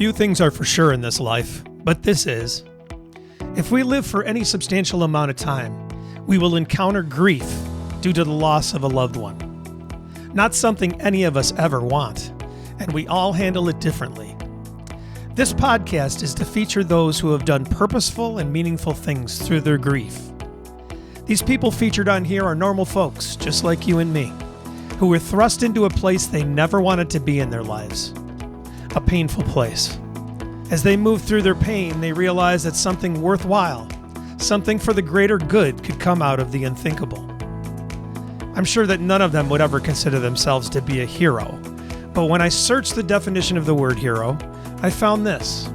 Few things are for sure in this life, but this is. If we live for any substantial amount of time, we will encounter grief due to the loss of a loved one. Not something any of us ever want, and we all handle it differently. This podcast is to feature those who have done purposeful and meaningful things through their grief. These people featured on here are normal folks, just like you and me, who were thrust into a place they never wanted to be in their lives. A painful place. As they moved through their pain, they realized that something worthwhile, something for the greater good, could come out of the unthinkable. I'm sure that none of them would ever consider themselves to be a hero, but when I searched the definition of the word hero, I found this: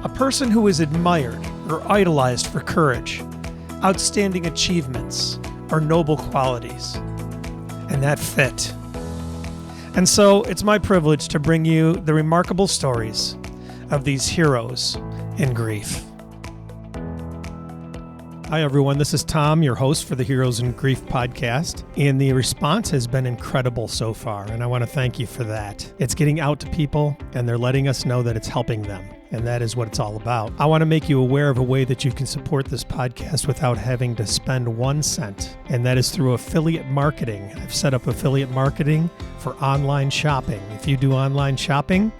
a person who is admired or idolized for courage, outstanding achievements, or noble qualities. And that fit. And so it's my privilege to bring you the remarkable stories of these heroes in grief. Hi, everyone. This is Tom, your host for the Heroes in Grief podcast, and the response has been incredible so far, and I want to thank you for that. It's getting out to people, and they're letting us know that it's helping them, and that is what it's all about. I want to make you aware of a way that you can support this podcast without having to spend 1 cent, and that is through affiliate marketing. I've set up affiliate marketing for online shopping. If you do online shopping,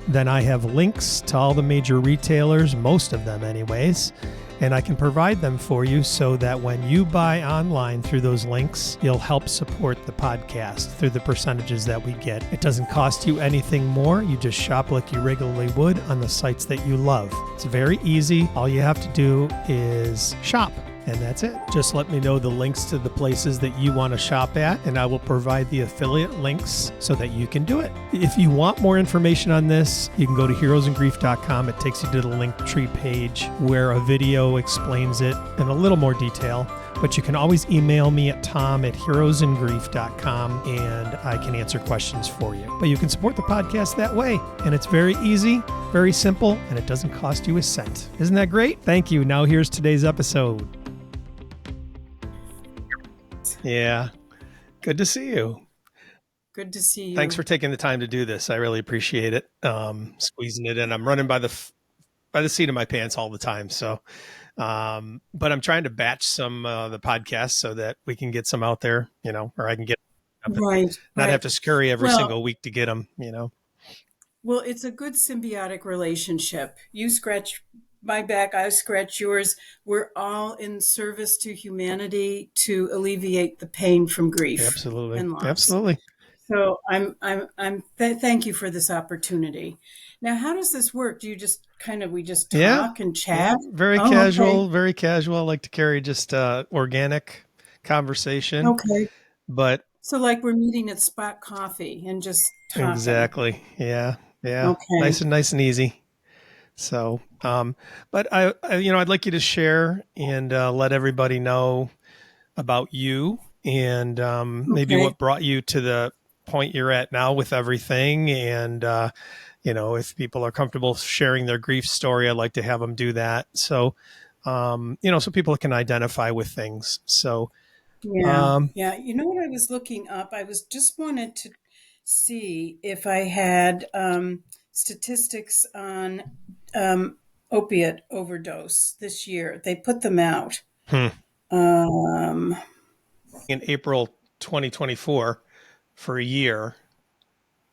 then I have links to all the major retailers, most of them anyways, and I can provide them for you so that when you buy online through those links, you'll help support the podcast through the percentages that we get. It doesn't cost you anything more. You just shop like you regularly would on the sites that you love. It's very easy. All you have to do is shop. And that's it. Just let me know the links to the places that you want to shop at, and I will provide the affiliate links so that you can do it. If you want more information on this, you can go to heroesingrief.com. It takes you to the Linktree page where a video explains it in a little more detail. But you can always email me at tom@heroesingrief.com, and I can answer questions for you. But you can support the podcast that way, and it's very easy, very simple, and it doesn't cost you a cent. Isn't that great? Thank you. Now here's today's episode. Yeah. Good to see you. Good to see you. Thanks for taking the time to do this. I really appreciate it. Squeezing it in. I'm running by the seat of my pants all the time. So, but I'm trying to batch some the podcasts so that we can get some out there, or I can get not have to scurry every single week to get them, Well, it's a good symbiotic relationship. You scratch my back, I scratch yours. We're all in service to humanity to alleviate the pain from grief. Absolutely. And loss. Absolutely. So thank you for this opportunity. Now, how does this work? Do you just we just talk and chat? Yeah, very casual, very casual. I like to carry just organic conversation. Okay. But so like we're meeting at Spot Coffee and just talking. Exactly. Yeah. Yeah. Okay. Nice and easy. So, but I'd like you to share and let everybody know about you and maybe what brought you to the point you're at now with everything. And, if people are comfortable sharing their grief story, I'd like to have them do that. So, so people can identify with things. So, yeah. You know what I was looking up? I just wanted to see if I had statistics on opiate overdose this year. They put them out. In April 2024 for a year,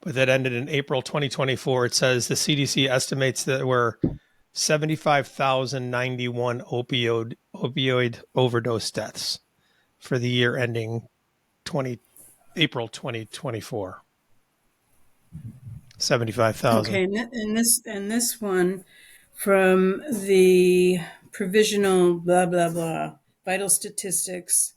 but that ended in April 2024. It says the CDC estimates that there were 75,091 opioid overdose deaths for the year ending April 2024. 75,000. Okay, and this one from the provisional blah blah blah vital statistics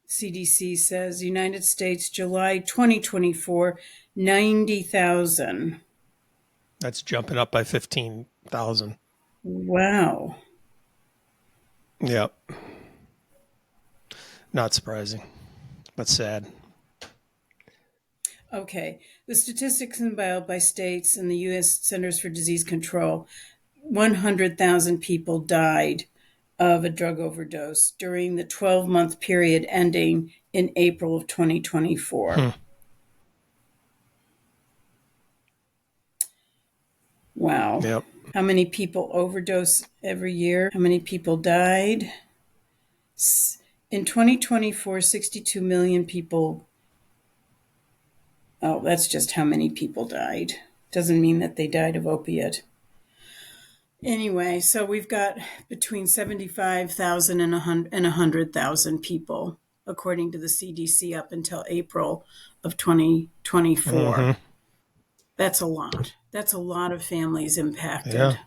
CDC says United States July 2024 90,000. That's jumping up by 15,000. Wow. Yep. Not surprising, but sad. Okay. The statistics compiled by states and the U.S. Centers for Disease Control, 100,000 people died of a drug overdose during the 12-month period ending in April of 2024. Wow. Yep. How many people overdose every year? How many people died? In 2024, 62 million people. Oh, that's just how many people died. Doesn't mean that they died of opiate. Anyway, so we've got between 75,000 and 100,000 people, according to the CDC, up until April of 2024. Mm-hmm. That's a lot. That's a lot of families Yeah. impacted.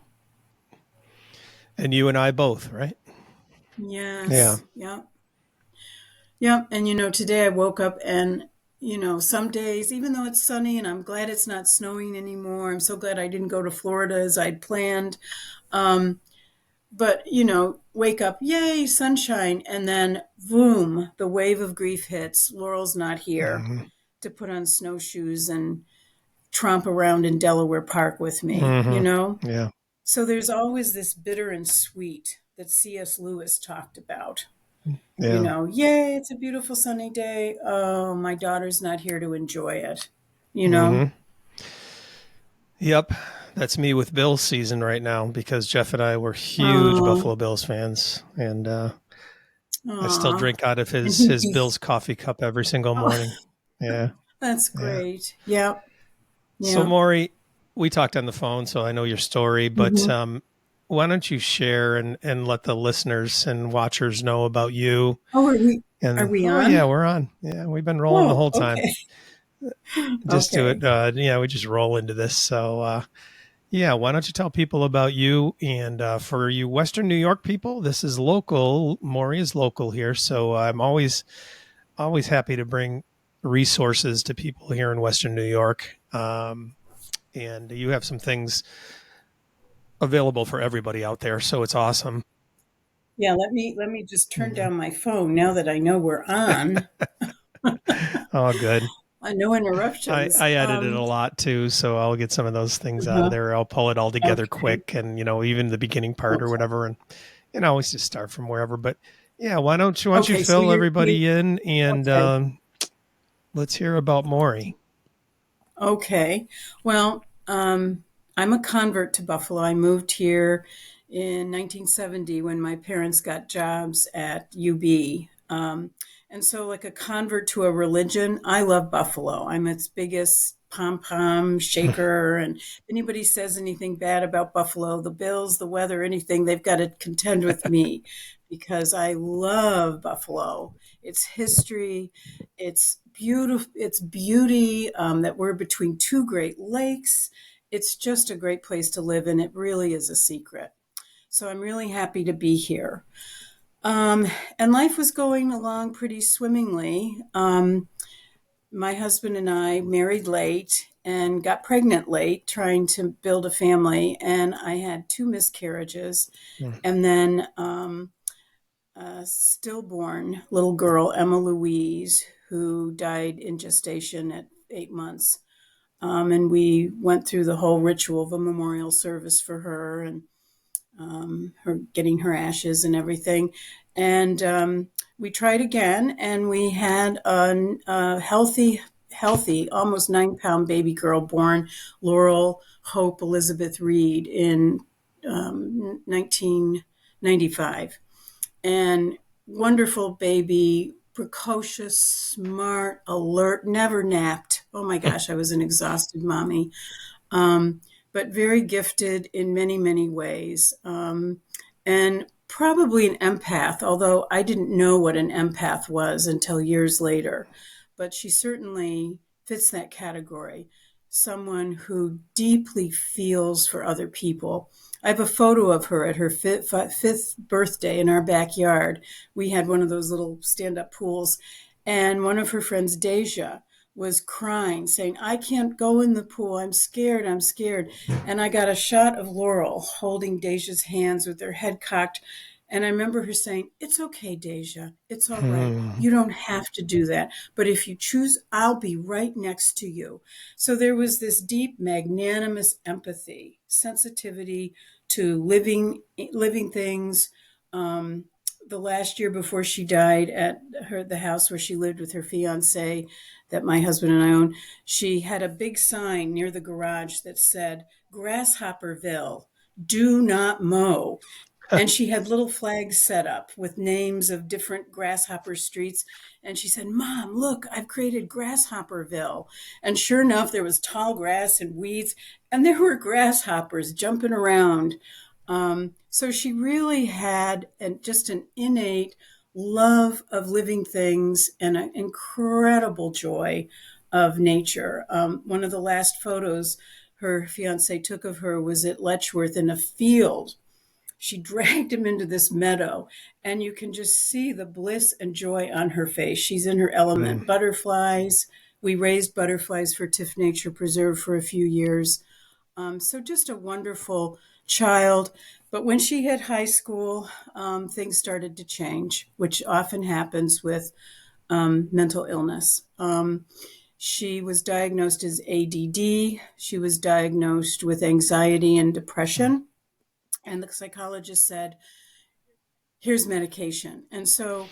And you and I both, right? Yeah. Yes. Yeah. Yeah. And, today I woke up and, some days, even though it's sunny and I'm glad it's not snowing anymore, I'm so glad I didn't go to Florida as I'd planned. But, wake up, yay, sunshine. And then, boom, the wave of grief hits. Laurel's not here Mm-hmm. to put on snowshoes and tromp around in Delaware Park with me. Yeah. So there's always this bitter and sweet that C.S. Lewis talked about. Yeah. Yay, it's a beautiful sunny day. Oh, my daughter's not here to enjoy it. You know? Mm-hmm. Yep. That's me with Bills season right now because Jeff and I were huge Oh, Buffalo Bills fans, and I still aw. drink out of And his Bills coffee cup every single morning. Yeah. that's Yeah. great. Yep. So Yep. Maury, we talked on the phone, so I know your story, but Mm-hmm. why don't you share and let the listeners and watchers know about you? Oh, are And we oh on? yeah, we're on. Yeah, we've been rolling the Oh, whole time. okay. Just do it. Okay. Yeah, we just roll into this. So yeah, why don't you tell people about you? And for you Western New York people, this is local. Maury is local here, so I'm always happy to bring resources to people here in Western New York. And you have some things available for everybody out there, so it's awesome. Yeah, let me just turn Mhm. down my phone now that I know we're on. Oh, good. No interruptions. I edited a lot too, so I'll get some of those things out of Uh-huh. there. I'll pull it all together Okay. quick, and even the beginning part or Okay. whatever, and always just start from wherever. But yeah, why don't you Okay. So fill you everybody in, and okay. let's hear about Maury. Okay. Well, I'm a convert to Buffalo. I moved here in 1970 when my parents got jobs at UB. And so, like a convert to a religion, I love Buffalo. I'm its biggest pom pom shaker. And if anybody says anything bad about Buffalo, the Bills, the weather, anything, they've got to contend with me because I love Buffalo. Its history, its beauty, that we're between two great lakes. It's just a great place to live, and it really is a secret. So I'm really happy to be here. Um, and life was going along pretty swimmingly. My husband and I married late and got pregnant late, trying to build a family. And I had two miscarriages. And then a stillborn little girl, Emma Louise, who died in gestation at 8 months. And we went through the whole ritual of a memorial service for her and her getting her ashes and everything. And we tried again, and we had a healthy, almost 9 pound baby girl born, Laurel Hope Elizabeth Reed, in 1995. And wonderful baby, precocious, smart, alert, never napped. Oh my gosh, I was an exhausted mommy, um, but very gifted in many, many ways. And probably an empath, although I didn't know what an empath was until years later. But she certainly fits that category. Someone who deeply feels for other people. I have a photo of her at her fifth birthday in our backyard. We had one of those little stand up pools, and one of her friends, Deja, was crying, saying, I can't go in the pool. I'm scared. I'm scared. And I got a shot of Laurel holding Deja's hands with her head cocked. And I remember her saying, It's okay, Deja. It's all right. Hmm. You don't have to do that. But if you choose, I'll be right next to you. So there was this deep, magnanimous empathy, sensitivity to living things, um, the last year before she died at the house where she lived with her fiance that my husband and I own, she had a big sign near the garage that said, Grasshopperville, do not mow. And she had little flags set up with names of different grasshopper streets. And she said, Mom, look, I've created Grasshopperville. And sure enough, there was tall grass and weeds, and there were grasshoppers jumping around. So she really had just an innate love of living things and an incredible joy of nature. One of the last photos her fiance took of her was at Letchworth in a field. She dragged him into this meadow, and you can just see the bliss and joy on her face. She's in her element. Butterflies. We raised butterflies for Tiff Nature Preserve for a few years. So just a wonderful child. But when she hit high school, things started to change, which often happens with mental illness. She was diagnosed as ADD. She was diagnosed with anxiety and depression. And the psychologist said, here's medication. And so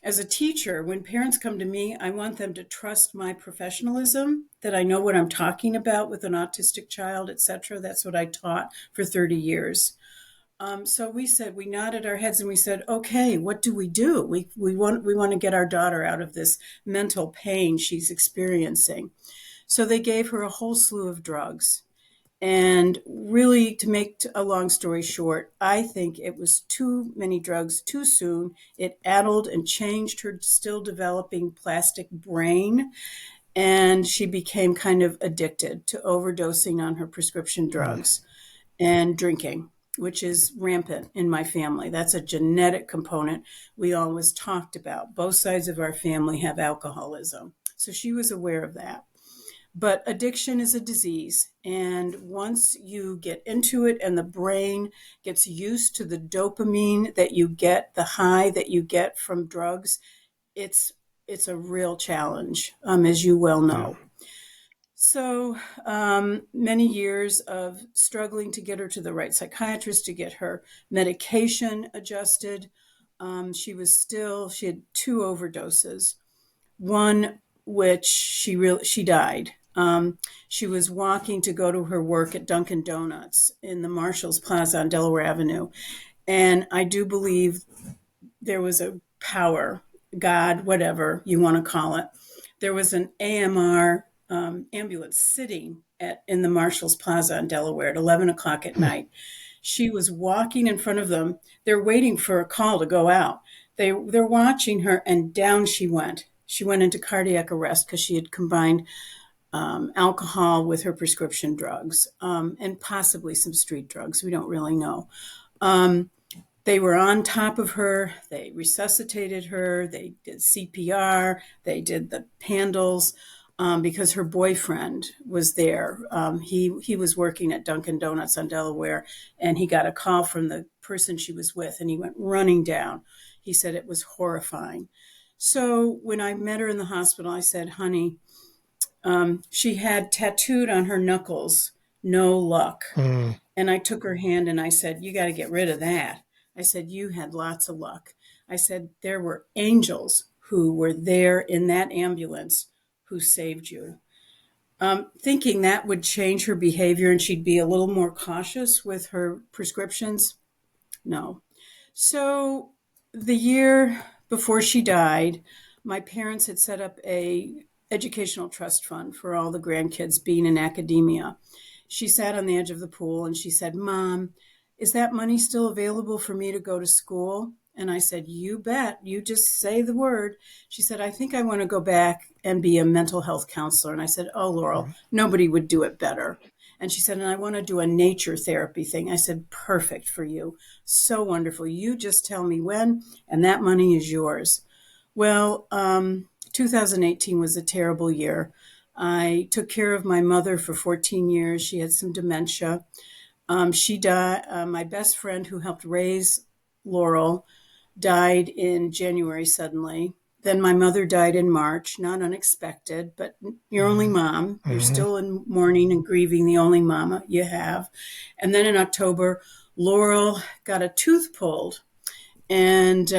as a teacher, when parents come to me, I want them to trust my professionalism, that I know what I'm talking about with an autistic child, et cetera. That's what I taught for 30 years. So we nodded our heads and we said, okay, what do? We want to get our daughter out of this mental pain she's experiencing. So they gave her a whole slew of drugs. And really, to make a long story short, I think it was too many drugs too soon. It addled and changed her still developing plastic brain. And she became kind of addicted to overdosing on her prescription drugs and drinking, which is rampant in my family. That's a genetic component we always talked about. Both sides of our family have alcoholism. So she was aware of that. But addiction is a disease. And once you get into it and the brain gets used to the dopamine that you get, the high that you get from drugs, it's a real challenge, as you well know. So many years of struggling to get her to the right psychiatrist, to get her medication adjusted. She had 2 overdoses. One which she died. She was walking to go to her work at Dunkin' Donuts in the Marshalls Plaza on Delaware Avenue. And I do believe there was a power, God, whatever you want to call it. There was an AMR ambulance sitting in the Marshalls Plaza in Delaware at 11 o'clock at night. She was walking in front of them. They're waiting for a call to go out. They're watching her, and down she went. She went into cardiac arrest because she had combined alcohol with her prescription drugs and possibly some street drugs. We don't really know. They were on top of her. They resuscitated her. They did CPR. They did the handles because her boyfriend was there. He was working at Dunkin' Donuts on Delaware, and he got a call from the person she was with, and he went running down. He said it was horrifying. So when I met her in the hospital, I said, honey, she had tattooed on her knuckles, no luck. And I took her hand and I said, you got to get rid of that. I said, you had lots of luck. I said, there were angels who were there in that ambulance who saved you. Thinking that would change her behavior and she'd be a little more cautious with her prescriptions. No. So the year before she died, my parents had set up a educational trust fund for all the grandkids being in academia. She sat on the edge of the pool and she said, Mom, is that money still available for me to go to school? And I said, you bet. You just say the word. She said, I think I want to go back and be a mental health counselor. And I said, oh, Laurel, nobody would do it better. And she said, and I want to do a nature therapy thing. I said, perfect for you. So wonderful. You just tell me when, and that money is yours. Well, 2018 was a terrible year. I took care of my mother for 14 years. She had some dementia. She died. My best friend who helped raise Laurel died in January suddenly. Then my mother died in March, not unexpected, but your only mom. You're still in mourning and grieving the only mama you have. And then in October, Laurel got a tooth pulled. And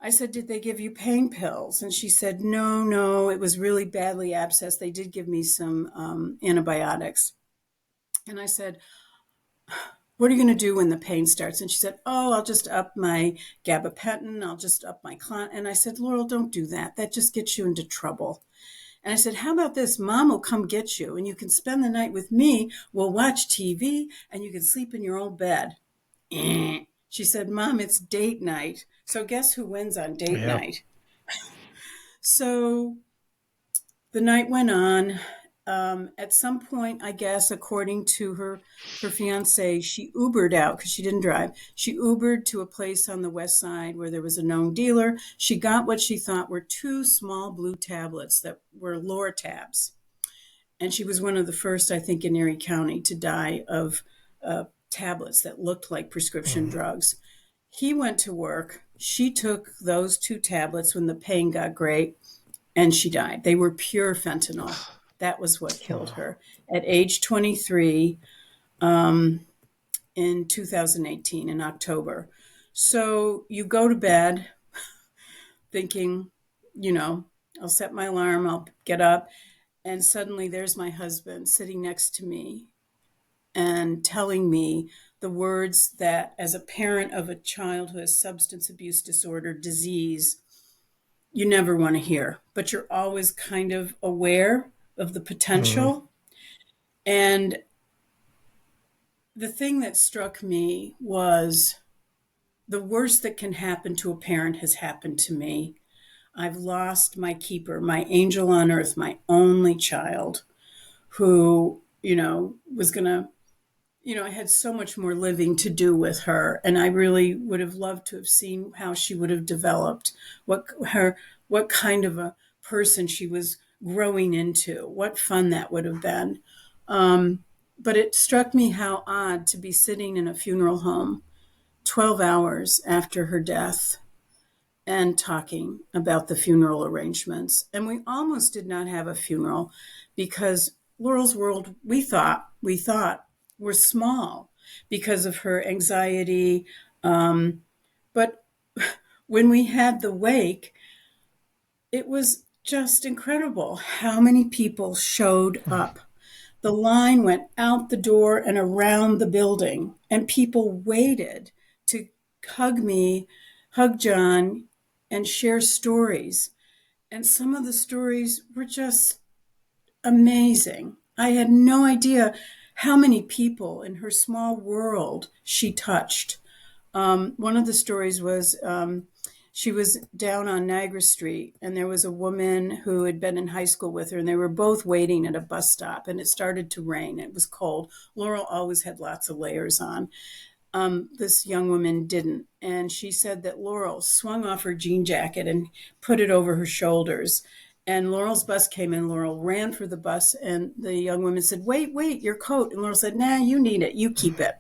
I said, did they give you pain pills? And she said, no, it was really badly abscessed. They did give me some antibiotics. And I said, what are you going to do when the pain starts? And she said, oh, I'll just up my gabapentin. I'll just up my clon. And I said, Laurel, don't do that. That just gets you into trouble. And I said, how about this? Mom will come get you and you can spend the night with me. We'll watch TV and you can sleep in your own bed. She said, Mom, it's date night. So guess who wins on date night? So the night went on. At some point, I guess, according to her fiance, she Ubered out because she didn't drive. She Ubered to a place on the west side where there was a known dealer. She got what she thought were 2 small blue tablets that were Lortabs. And she was one of the first, I think, in Erie County to die of tablets that looked like prescription drugs. He went to work. She took those 2 tablets when the pain got great, and she died. They were pure fentanyl. That was what killed her at age 23 in 2018 in October. So you go to bed thinking, I'll set my alarm, I'll get up. And suddenly there's my husband sitting next to me and telling me the words that, as a parent of a child who has substance abuse disorder disease, you never want to hear, but you're always kind of aware of the potential. And the thing that struck me was the worst that can happen to a parent has happened to me. I've lost my keeper, my angel on earth, my only child, who, was going to, I had so much more living to do with her. And I really would have loved to have seen how she would have developed, what kind of a person she was growing into, what fun that would have been. But it struck me how odd to be sitting in a funeral home 12 hours after her death and talking about the funeral arrangements. And we almost did not have a funeral because Laurel's world, we thought were small because of her anxiety. But when we had the wake, it was just incredible how many people showed up. The line went out the door and around the building, and people waited to hug me, hug John, and share stories. And some of the stories were just amazing. I had no idea how many people in her small world she touched. One of the stories was she was down on Niagara Street, and there was a woman who had been in high school with her, and they were both waiting at a bus stop, and it started to rain. It was cold. Laurel always had lots of layers on. This young woman didn't. And she said that Laurel swung off her jean jacket and put it over her shoulders. And Laurel's bus came in. Laurel ran for the bus, and the young woman said, wait, your coat. And Laurel said, nah, you need it. You keep it.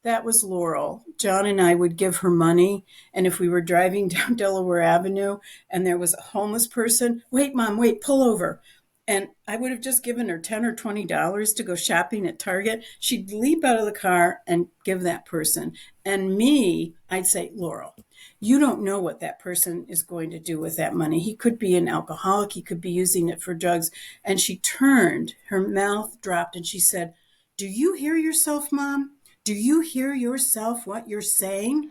That was Laurel. John and I would give her money. And if we were driving down Delaware Avenue and there was a homeless person, wait, Mom, wait, pull over. And I would have just given her $10 or $20 to go shopping at Target. She'd leap out of the car and give that person. And me, I'd say, Laurel, you don't know what that person is going to do with that money. He could be an alcoholic. He could be using it for drugs. And she turned, her mouth dropped, and she said, do you hear yourself, Mom? Do you hear yourself, what you're saying?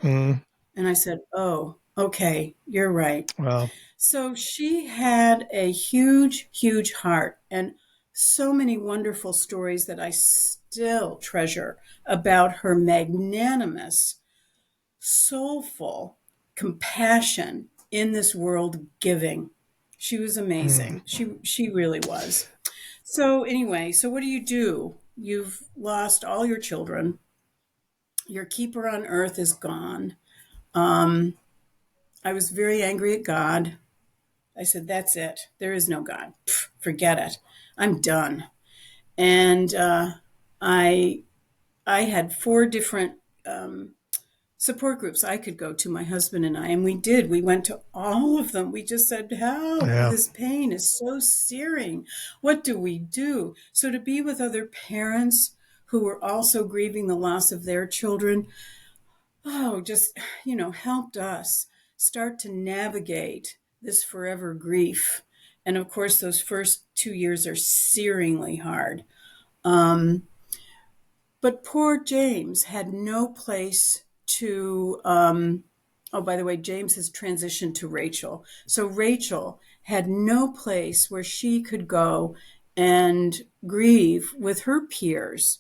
And I said, oh, okay, you're right. Wow. So she had a huge, huge heart and so many wonderful stories that I still treasure about her magnanimous, soulful compassion in this world giving. She was amazing. She really was. So anyway, so what do? You've lost all your children. Your keeper on earth is gone. I was very angry at God. I said, that's it. There is no God. Forget it. I'm done. And I had 4 different support groups I could go to, my husband and I, and we did. We went to all of them. We just said, help, this pain is so searing. What do we do? So to be with other parents who were also grieving the loss of their children, just, helped us start to navigate this forever grief. And of course, those first 2 years are searingly hard. Um, but poor James had no place to. Oh, by the way, James has transitioned to Rachel. So Rachel had no place where she could go and grieve with her peers.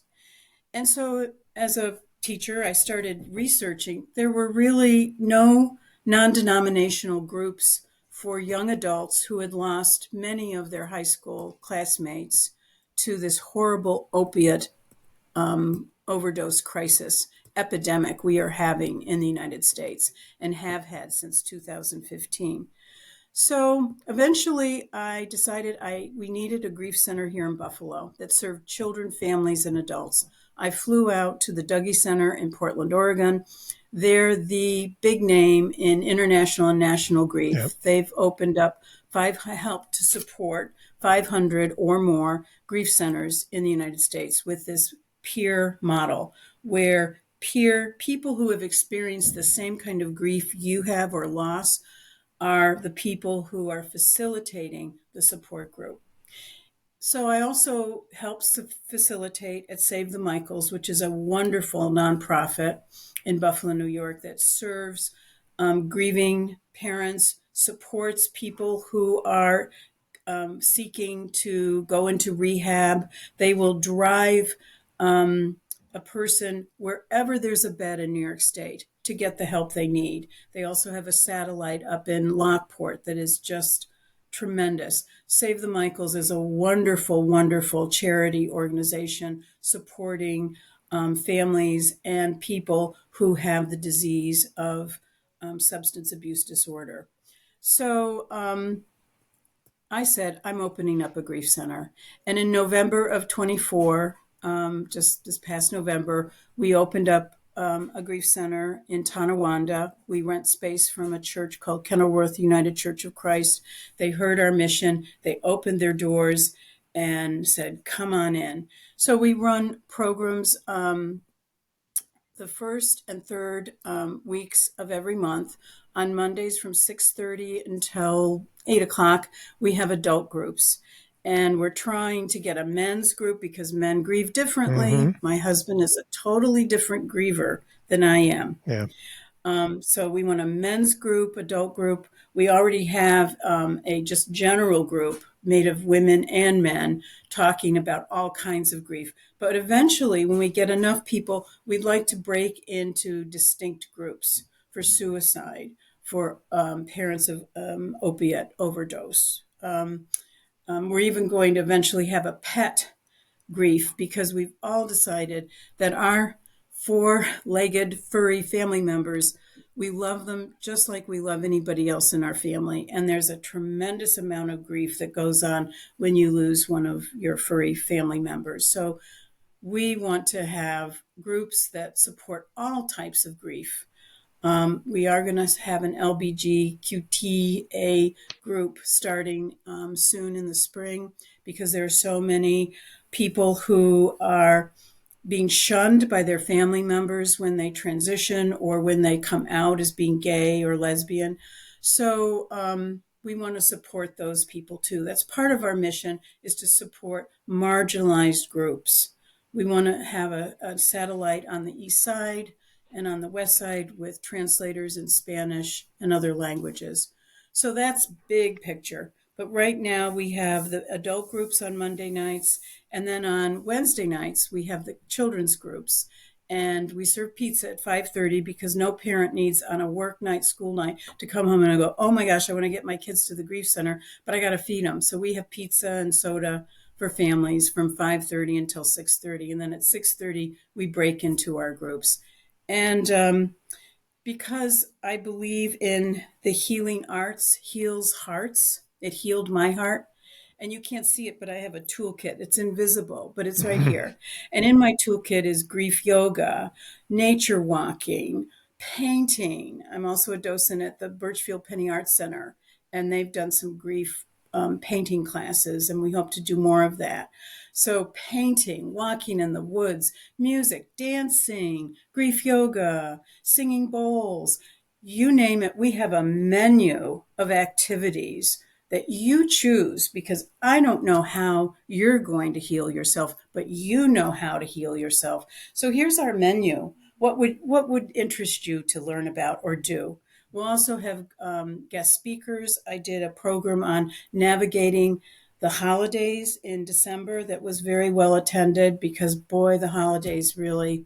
And so, as a teacher, I started researching. There were really no non denominational groups for young adults who had lost many of their high school classmates to this horrible opiate overdose crisis epidemic we are having in the United States and have had since 2015. So eventually I decided we needed a grief center here in Buffalo that served children, families, and adults. I flew out to the Dougie Center in Portland, Oregon. They're the big name in international and national grief. Yep. They've opened up helped to support 500 or more grief centers in the United States with this peer model where people who have experienced the same kind of grief you have or loss are the people who are facilitating the support group. So I also help facilitate at Save the Michaels, which is a wonderful nonprofit in Buffalo, New York, that serves grieving parents, supports people who are seeking to go into rehab. They will drive a person wherever there's a bed in New York State to get the help they need. They also have a satellite up in Lockport that is just tremendous. Save the Michaels is a wonderful, wonderful charity organization supporting families and people who have the disease of substance abuse disorder. So I said, I'm opening up a grief center. And in November of 24, just this past November, we opened up a grief center in Tonawanda. We rent space from a church called Kenilworth United Church of Christ. They heard our mission. They opened their doors and said, come on in. So we run programs the first and third weeks of every month. On Mondays from 6:30 until 8 o'clock, we have adult groups. And we're trying to get a men's group because men grieve differently. Mm-hmm. My husband is a totally different griever than I am. Yeah. So we want a men's group, adult group. We already have a just general group made of women and men talking about all kinds of grief. But eventually, when we get enough people, we'd like to break into distinct groups for suicide, for parents of opiate overdose. We're even going to eventually have a pet grief because we've all decided that our four-legged furry family members, we love them just like we love anybody else in our family. And there's a tremendous amount of grief that goes on when you lose one of your furry family members. So we want to have groups that support all types of grief. We are going to have an LBGQTA group starting soon in the spring because there are so many people who are being shunned by their family members when they transition or when they come out as being gay or lesbian. So we want to support those people too. That's part of our mission, is to support marginalized groups. We want to have a satellite on the east side and on the west side with translators in Spanish and other languages. So that's big picture. But right now we have the adult groups on Monday nights, and then on Wednesday nights we have the children's groups. And we serve pizza at 5:30 because no parent needs on a work night, school night, to come home and go, oh my gosh, I want to get my kids to the grief center, but I got to feed them. So we have pizza and soda for families from 5:30 until 6:30. And then at 6:30, we break into our groups. And because I believe in the healing arts heals hearts, it healed my heart. And you can't see it, but I have a toolkit. It's invisible, but it's right here. And in my toolkit is grief yoga, nature walking, painting. I'm also a docent at the Birchfield Penny Arts Center, and they've done some grief painting classes, and we hope to do more of that. So painting, walking in the woods, music, dancing, grief yoga, singing bowls, you name it. We have a menu of activities that you choose, because I don't know how you're going to heal yourself, but you know how to heal yourself. So here's our menu. What would interest you to learn about or do? We'll also have guest speakers. I did a program on navigating the holidays in December that was very well attended, because boy, the holidays really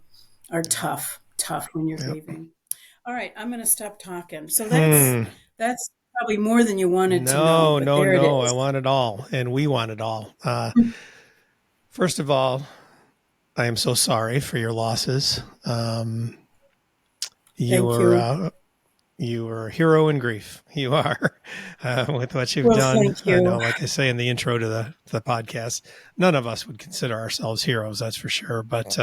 are tough when you're grieving. All right, I'm going to stop talking. So that's probably more than you wanted to know. But there it is. I want it all, and we want it all. First of all, I am so sorry for your losses. You were a hero in grief. You are, with what you've done. Thank you. I know, like I say in the intro to the podcast, none of us would consider ourselves heroes, that's for sure. But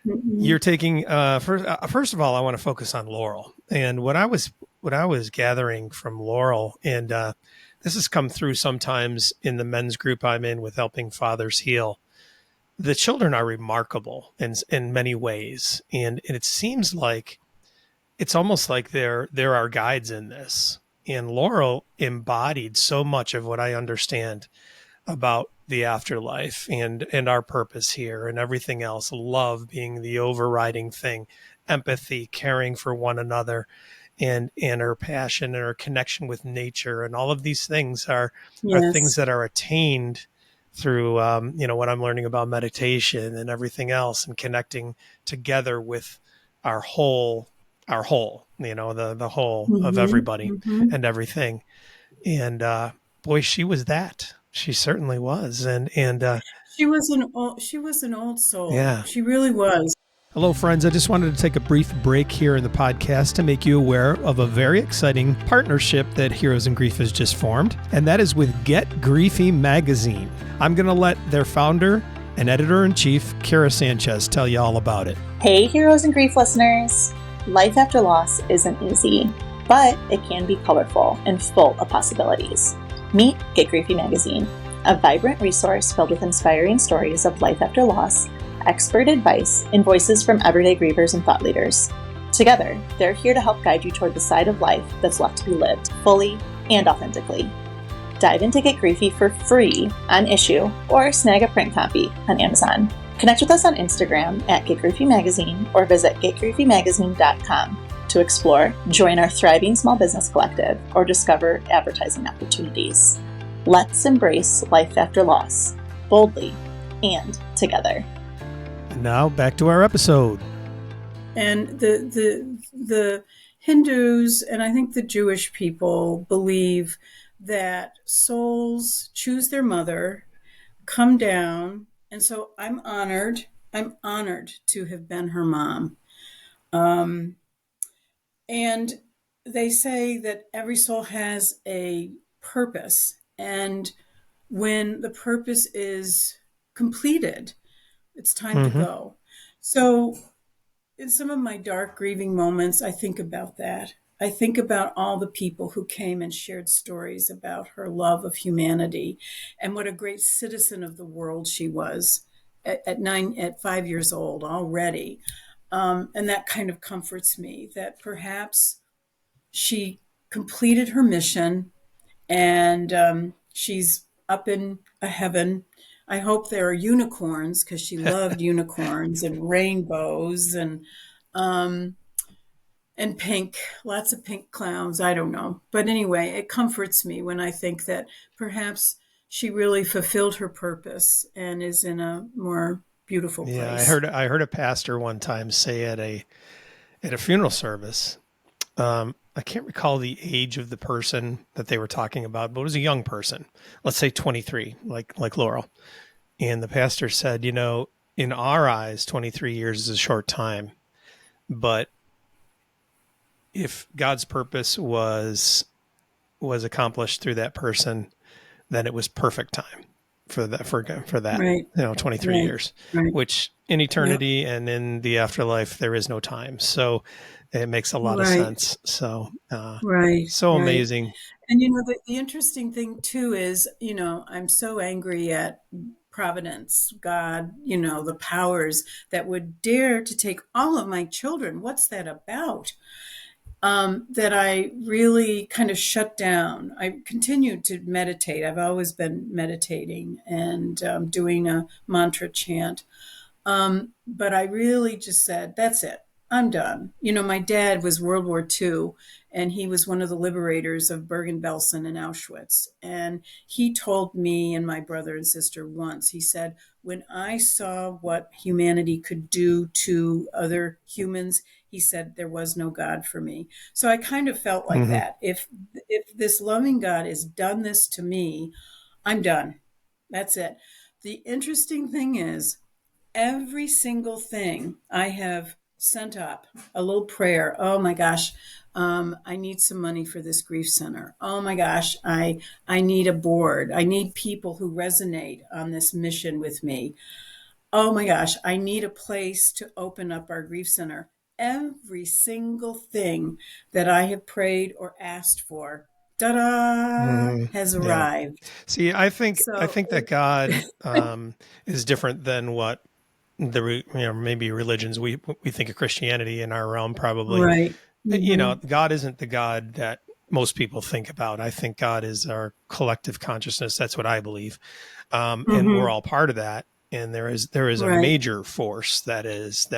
you're taking first of all, I want to focus on Laurel, and what I was gathering from Laurel, and this has come through sometimes in the men's group I'm in with helping fathers heal. The children are remarkable in many ways, and it seems like it's almost like they're our guides in this. And Laurel embodied so much of what I understand about the afterlife and our purpose here and everything else. Love being the overriding thing, empathy, caring for one another, and her passion and her connection with nature. And all of these things are things that are attained through, what I'm learning about meditation and everything else, and connecting together with our whole, the whole of everybody and everything. And boy, she was that. She certainly was. And she was an old soul. Yeah. She really was. Hello, friends. I just wanted to take a brief break here in the podcast to make you aware of a very exciting partnership that Heroes in Grief has just formed, and that is with Get Griefy Magazine. I'm going to let their founder and editor-in-chief, Kara Sanchez, tell you all about it. Hey, Heroes in Grief listeners. Life after loss isn't easy, but it can be colorful and full of possibilities. Meet Get Griefy Magazine, a vibrant resource filled with inspiring stories of life after loss, expert advice, and voices from everyday grievers and thought leaders. Together, they're here to help guide you toward the side of life that's left to be lived fully and authentically. Dive into Get Griefy for free on issue, or snag a print copy on Amazon. Connect with us on Instagram at Get Griefy Magazine, or visit getgriefymagazine.com to explore, join our thriving small business collective, or discover advertising opportunities. Let's embrace life after loss, boldly and together. And now back to our episode. And the Hindus, and I think the Jewish people, believe that souls choose their mother, come down, and so I'm honored to have been her mom. And they say that every soul has a purpose, and when the purpose is completed, it's time to go. So in some of my dark grieving moments, I think about that. I think about all the people who came and shared stories about her love of humanity and what a great citizen of the world she was at 5 years old already. And that kind of comforts me that perhaps she completed her mission, and she's up in a heaven. I hope there are unicorns, because she loved unicorns and rainbows and pink, lots of pink clowns. I don't know. But anyway, it comforts me when I think that perhaps she really fulfilled her purpose and is in a more beautiful place. Yeah, I heard a pastor one time say at a funeral service, I can't recall the age of the person that they were talking about, but it was a young person, let's say 23, like Laurel. And the pastor said, in our eyes, 23 years is a short time, but if God's purpose was accomplished through that person, then it was perfect time for that, Right. 23 Right. years, Right. which in eternity and in the afterlife, there is no time. So it makes a lot of Right. sense. So, Right. so Right. amazing. And the interesting thing too is, I'm so angry at Providence, God, the powers that would dare to take all of my children. What's that about? That I really kind of shut down. I continued to meditate. I've always been meditating and doing a mantra chant. But I really just said, that's it. I'm done. My dad was World War II, and he was one of the liberators of Bergen-Belsen and Auschwitz. And he told me and my brother and sister once, he said, when I saw what humanity could do to other humans, he said, there was no God for me. So I kind of felt like that. If this loving God has done this to me, I'm done. That's it. The interesting thing is, every single thing I have sent up, a little prayer. Oh my gosh, I need some money for this grief center. Oh my gosh, I need a board. I need people who resonate on this mission with me. Oh my gosh, I need a place to open up our grief center. Every single thing that I have prayed or asked for, ta-da, has Yeah. arrived. See, I think So, that God is different than what maybe religions we think of Christianity in our realm probably. right. Mm-hmm. God isn't the God that most people think about. I think God is our collective consciousness. That's what I believe, and we're Mm-hmm. all part of that. And there is a Right. major force that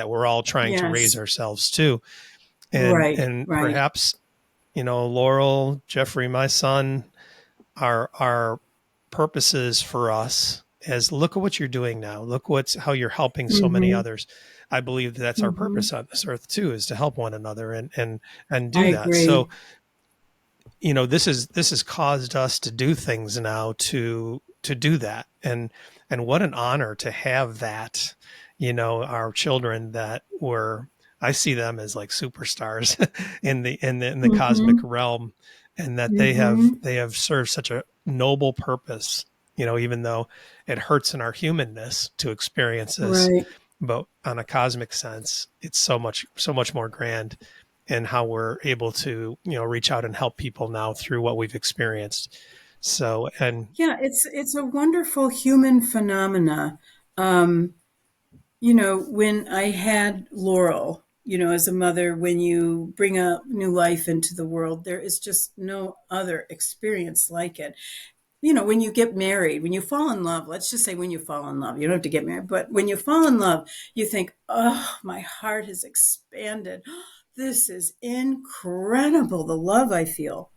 we're all trying to raise Yes. ourselves to, Right. and Right. perhaps Laurel, Jeffrey, my son, our purposes for us as look at what you're doing now. Look how you're helping so many Mm-hmm. others. I believe that's our Mm-hmm. purpose on this earth too, is to help one another and I do that. So, agree. this has caused us to do things now to do that. And what an honor to have that, our children that I see them as like superstars in the cosmic Mm-hmm. realm, and that Mm-hmm. they have served such a noble purpose, even though it hurts in our humanness to experience this, Right. but on a cosmic sense, it's so much more grand, and how we're able to, reach out and help people now through what we've experienced. So, and Yeah, it's a wonderful human phenomena. When I had Laurel, as a mother, when you bring a new life into the world, there is just no other experience like it. When you get married, when you fall in love, let's just say when you fall in love, you don't have to get married, but when you fall in love, you think, oh, my heart has expanded. This is incredible, the love I feel.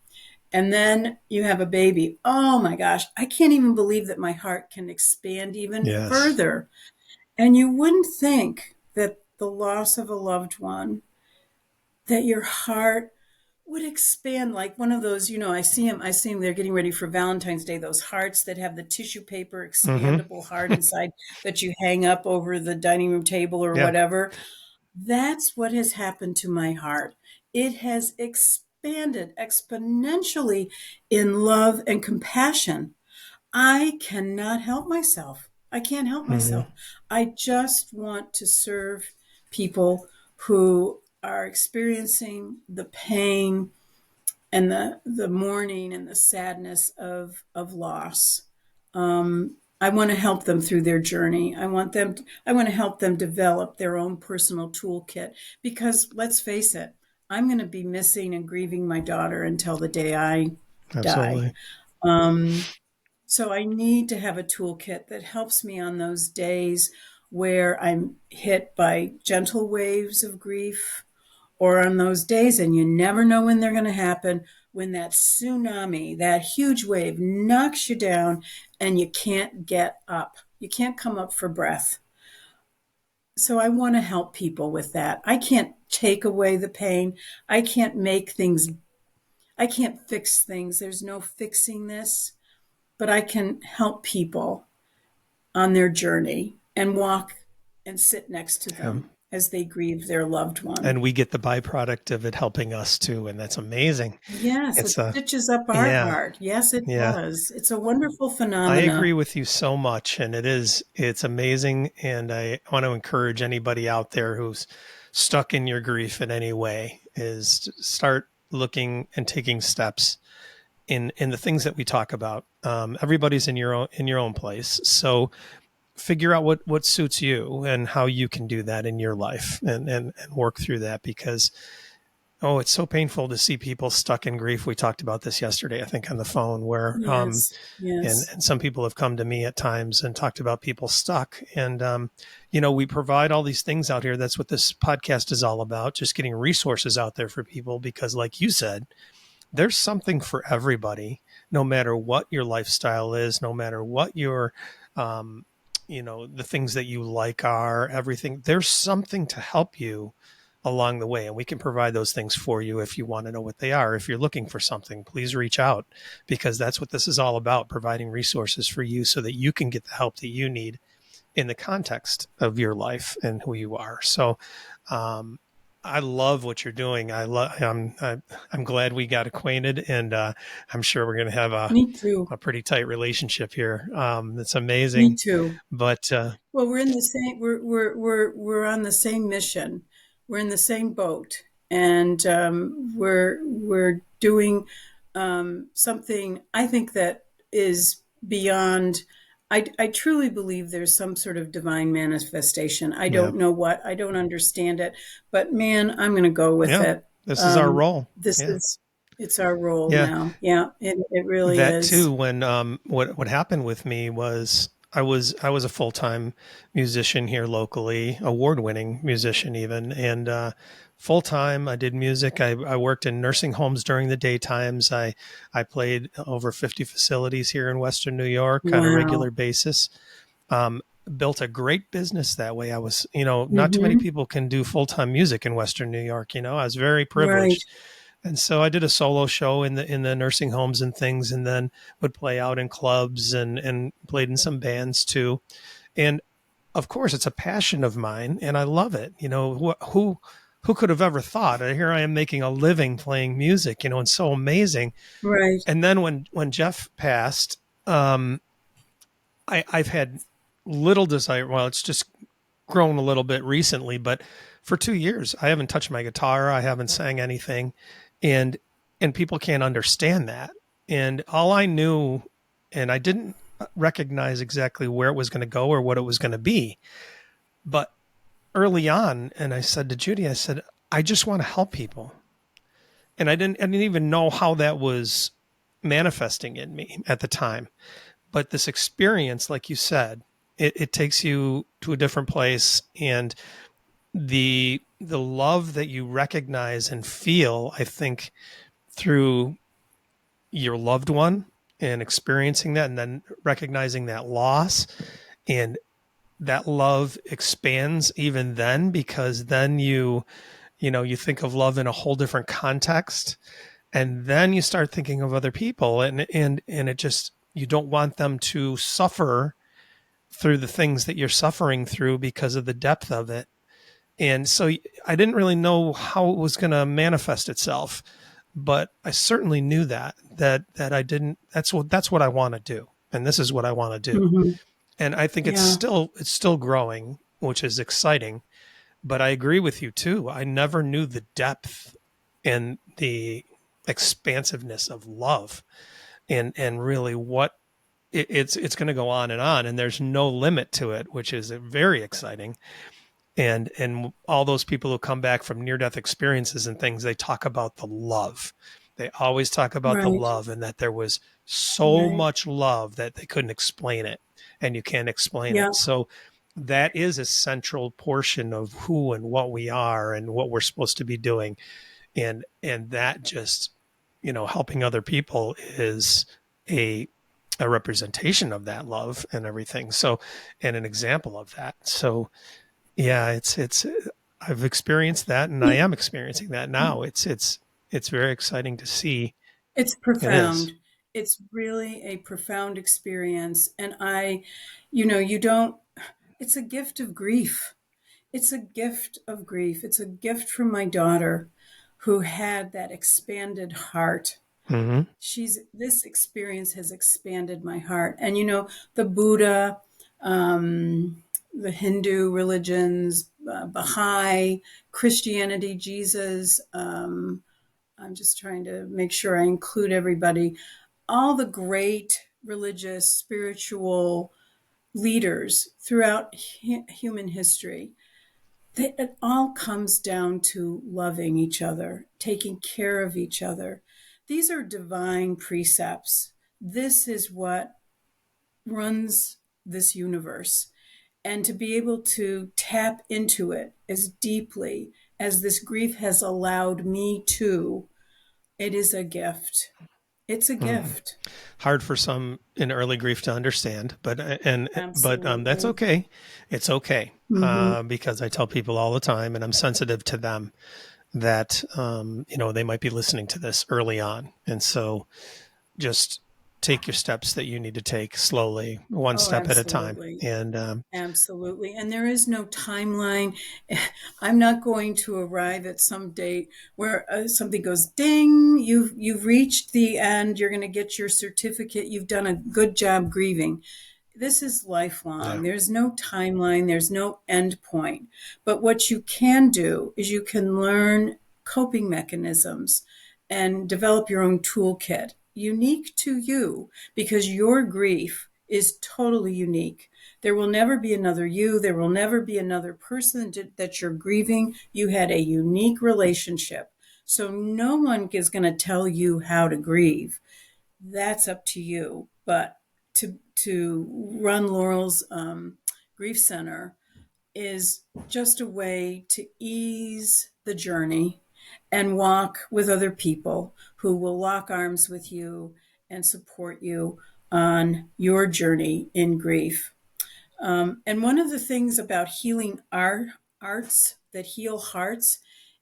And then you have a baby. Oh my gosh, I can't even believe that my heart can expand even yes. further. And you wouldn't think that the loss of a loved one, that your heart would expand like one of those, I see them, they're getting ready for Valentine's Day, those hearts that have the tissue paper Mm-hmm. expandable heart inside that you hang up over the dining room table or Yeah. whatever. That's what has happened to my heart. It has expanded exponentially in love and compassion. I cannot help myself. I can't help Mm-hmm. myself. I just want to serve people who are experiencing the pain and the mourning and the sadness of loss. I want to help them through their journey. I want to help them develop their own personal toolkit, because let's face it, I'm going to be missing and grieving my daughter until the day I die. Absolutely. So I need to have a toolkit that helps me on those days where I'm hit by gentle waves of grief, or on those days, and you never know when they're going to happen, when that tsunami, that huge wave knocks you down and you can't get up. You can't come up for breath. So I want to help people with that. I can't take away the pain. I can't make things, I can't fix things. There's no fixing this, but I can help people on their journey and walk and sit next to Yeah. them as they grieve their loved one. And we get the byproduct of it helping us too, and that's amazing. Yes, it It's a stitches up our yeah, heart. Yes, it yeah. does. It's a wonderful I phenomenon. agree with you so much, and it's amazing. And I want to encourage anybody out there who's stuck in your grief in any way is to start looking and taking steps in the things that we talk about. Everybody's in your own place, so figure out what suits you and how you can do that in your life, and work through that, because it's so painful to see people stuck in grief. We talked about this yesterday, I think, on the phone, where Yes, yes. and some people have come to me at times and talked about people stuck. And we provide all these things out here. That's what this podcast is all about, just getting resources out there for people, because like you said, there's something for everybody, no matter what your lifestyle is, no matter what your the things that you like are, everything. There's something to help you along the way, and we can provide those things for you if you want to know what they are. If you're looking for something, please reach out, because that's what this is all about, providing resources for you so that you can get the help that you need in the context of your life and who you are. So I love what you're doing. I'm glad we got acquainted, and I'm sure we're going to have Me too. a pretty tight relationship here. That's amazing. Me too. But well, we're in the same. We're on the same mission. We're in the same boat, and we're doing something, I think, that is beyond. I truly believe there's some sort of divine manifestation. I don't know what. I don't understand it, but man, I'm going to go with it. This is our role. It's our role now. Yeah, it really is. That too. When what happened with me was, I was a full-time musician here locally, award-winning musician even, and full-time. I did music. I worked in nursing homes during the daytimes. I played over 50 facilities here in Western New York on a regular basis. Built a great business that way. I was, not too many people can do full-time music in Western New York. I was very privileged. Right. And so I did a solo show in the nursing homes and things, and then would play out in clubs and played in some bands too. And of course, it's a passion of mine, and I love it. Who could have ever thought? Here I am making a living playing music, and so amazing. Right. And then when Jeff passed, I've had little desire. Well, it's just grown a little bit recently, but for 2 years, I haven't touched my guitar. I haven't sang anything. And people can't understand that. And all I knew, and I didn't recognize exactly where it was going to go or what it was going to be. But early on, and I said to Judy, I said, I just want to help people. And I didn't even know how that was manifesting in me at the time. But this experience, like you said, it takes you to a different place, and the love that you recognize and feel, I think, through your loved one and experiencing that, and then recognizing that loss, and that love expands even then, because then you think of love in a whole different context, and then you start thinking of other people, and it just, you don't want them to suffer through the things that you're suffering through because of the depth of it. And so I didn't really know how it was going to manifest itself, but I certainly knew that I didn't, that's what I want to do. And this is what I want to do. Mm-hmm. And I think it's still growing, which is exciting, but I agree with you too. I never knew the depth and the expansiveness of love, and really what it's going to go on, and there's no limit to it, which is very exciting. And all those people who come back from near-death experiences and things, they talk about the love. They always talk about the love, and that there was so much love that they couldn't explain it, and you can't explain it. So that is a central portion of who and what we are and what we're supposed to be doing. And that just, helping other people is a representation of that love and everything. So, and an example of that. So, yeah, it's I've experienced that, and I am experiencing that now. It's very exciting to see. It's profound. It's really a profound experience. And it's a gift of grief. it's a gift of grief. It's a gift from my daughter who had that expanded heart. Mm-hmm. This experience has expanded my heart. And, the Buddha, the Hindu religions, Baha'i, Christianity, Jesus, I'm just trying to make sure I include everybody. All the great religious, spiritual leaders throughout human history, it all comes down to loving each other, taking care of each other. These are divine precepts. This is what runs this universe. And to be able to tap into it as deeply as this grief has allowed me to, it is a gift. It's a gift. Hard for some in early grief to understand, but Absolutely. that's okay. It's okay, because I tell people all the time, and I'm sensitive to them, that they might be listening to this early on, and so just take your steps that you need to take slowly, one step at a time. And absolutely. And there is no timeline. I'm not going to arrive at some date where something goes ding, you've reached the end, you're going to get your certificate, you've done a good job grieving. This is lifelong. Yeah. There's no timeline, there's no end point. But what you can do is you can learn coping mechanisms and develop your own toolkit, unique to you, because your grief is totally unique. There will never be another you. There will never be another person that you're grieving. You had a unique relationship. So no one is going to tell you how to grieve. That's up to you. But to run Laurel's Grief Center is just a way to ease the journey and walk with other people who will lock arms with you and support you on your journey in grief. And one of the things about healing arts that heal hearts